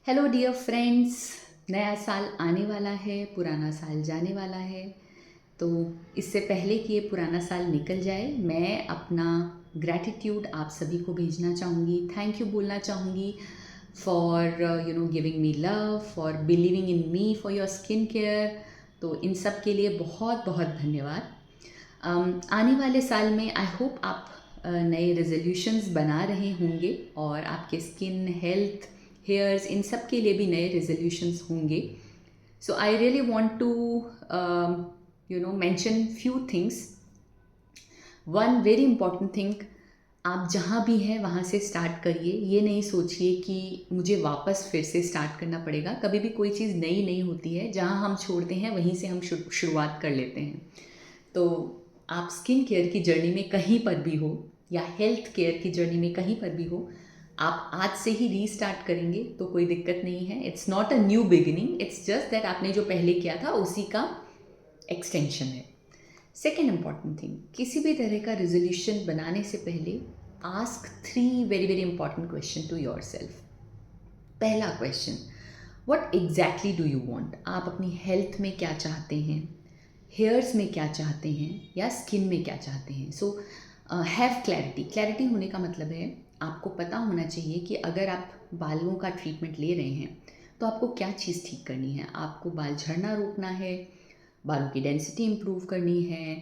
Hello dear friends, नया साल आने वाला है, पुराना साल जाने वाला है। तो इससे पहले कि ये पुराना साल निकल जाए, मैं अपना ग्रैटिट्यूड आप सभी को भेजना चाहूँगी, थैंक यू बोलना चाहूँगी for giving me love, for believing in me, for your skin care. तो इन सब के लिए बहुत बहुत धन्यवाद। आने वाले साल में आई होप आप नए रेजोल्यूशंस बना रहे होंगे और आपके स्किन हेल्थ हेयर्स इन सब के लिए भी नए रेजोल्यूशंस होंगे। So I really want to mention few things. One very important thing, आप जहाँ भी हैं वहाँ से स्टार्ट करिए। ये नहीं सोचिए कि मुझे वापस फिर से स्टार्ट करना पड़ेगा। कभी भी कोई चीज़ नई नहीं होती है, जहाँ हम छोड़ते हैं वहीं से हम शुरुआत कर लेते हैं। तो आप स्किन केयर की जर्नी में कहीं पर भी हो या हेल्थ केयर की जर्नी में कहीं पर भी हो, आप आज से ही रीस्टार्ट करेंगे तो कोई दिक्कत नहीं है। It's not a new beginning, it's just that आपने जो पहले किया था उसी का एक्सटेंशन है। सेकेंड इंपॉर्टेंट थिंग, किसी भी तरह का रेजोल्यूशन बनाने से पहले ask three very very important question to yourself. पहला question, what exactly do you want? आप अपनी हेल्थ में क्या चाहते हैं, हेयर्स में क्या चाहते हैं, या स्किन में क्या चाहते हैं? So have clarity. क्लैरिटी होने का मतलब है आपको पता होना चाहिए कि अगर आप बालों का ट्रीटमेंट ले रहे हैं तो आपको क्या चीज़ ठीक करनी है। आपको बाल झड़ना रोकना है, बालों की डेंसिटी इम्प्रूव करनी है,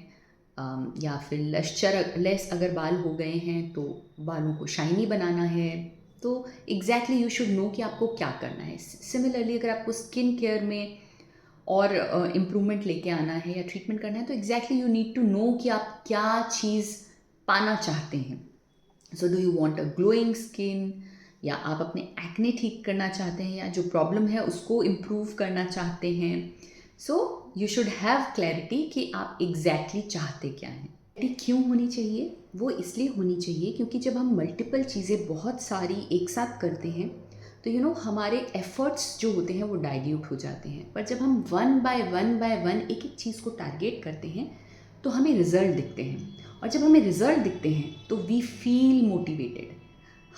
या फिर लेस अगर बाल हो गए हैं तो बालों को शाइनी बनाना है। तो एग्जैक्टली यू शुड नो कि आपको क्या करना है। सिमिलरली अगर आपको स्किन केयर में और इम्प्रूवमेंट लेके आना है या ट्रीटमेंट करना है तो exactly you need to know कि आप क्या चीज़ पाना चाहते हैं। So do you want a glowing skin, या आप अपने एक्ने ठीक करना चाहते हैं, या जो प्रॉब्लम है उसको इम्प्रूव करना चाहते हैं। So you should have clarity कि आप एग्जैक्टली चाहते क्या हैं। क्लैरिटी क्यों होनी चाहिए? वो इसलिए होनी चाहिए क्योंकि जब हम मल्टीपल चीज़ें बहुत सारी एक साथ करते हैं तो हमारे एफर्ट्स जो होते हैं वो डाइल्यूट हो जाते हैं। पर जब हम वन बाय वन एक एक चीज़ को टारगेट करते हैं तो हमें रिजल्ट दिखते हैं, और जब हमें रिजल्ट दिखते हैं तो वी फील मोटिवेटेड,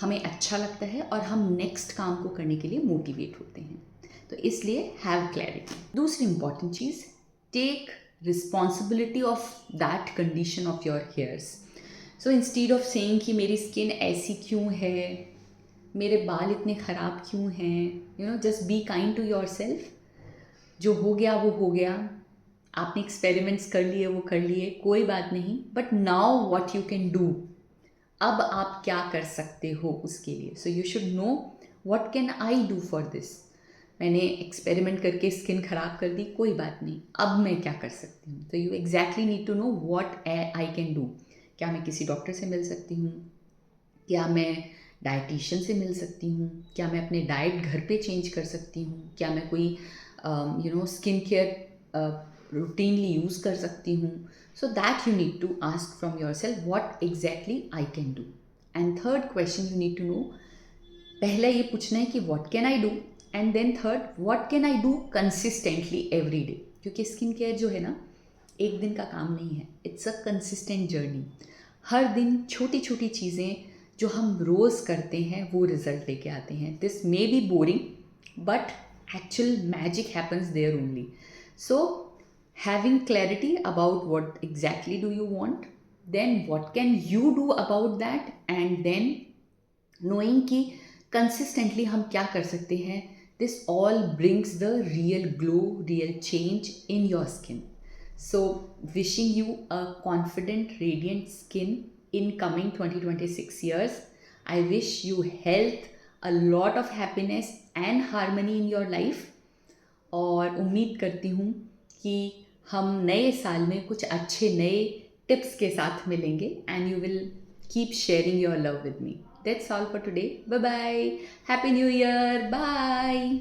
हमें अच्छा लगता है और हम नेक्स्ट काम को करने के लिए मोटिवेट होते हैं। तो इसलिए हैव क्लैरिटी। दूसरी इंपॉर्टेंट चीज़, take responsibility of that condition of your hairs. So instead of saying कि मेरी स्किन ऐसी क्यों है, मेरे बाल इतने ख़राब क्यों हैं, just be kind to yourself. जो हो गया वो हो गया, आपने एक्सपेरिमेंट्स कर लिए वो कर लिए, कोई बात नहीं। But now what you can do, अब आप क्या कर सकते हो उसके लिए। So you should know what can I do for this. मैंने एक्सपेरिमेंट करके स्किन खराब कर दी, कोई बात नहीं, अब मैं क्या कर सकती हूँ। तो you exactly need to know what I can do. क्या मैं किसी डॉक्टर से मिल सकती हूँ, क्या मैं डाइटिशियन से मिल सकती हूँ, क्या मैं अपने डाइट घर पे चेंज कर सकती हूँ, क्या मैं कोई स्किन केयर रूटीनली यूज़ कर सकती हूँ। So that you need to ask from yourself what exactly I can do. And third question you need to know, पहले ये पूछना है कि what can I do, and then third what can I do consistently every day. क्योंकि skin care जो है ना, एक दिन का काम नहीं है, इट्स अ कंसिस्टेंट जर्नी। हर दिन छोटी छोटी चीज़ें जो हम रोज़ करते हैं वो रिजल्ट लेके आते हैं। This may be boring but actual magic happens there only. So having clarity about what exactly do you want, then what can you do about that, and then knowing कि consistently हम क्या कर सकते हैं, this all brings the real glow, real change in your skin. So wishing you a confident radiant skin in coming 2026 years. I wish you health, a lot of happiness and harmony in your life, और उम्मीद करती हूँ कि हम नए साल में कुछ अच्छे नए टिप्स के साथ मिलेंगे, and you will keep sharing your love with me. That's all for today, bye bye, happy new year, bye.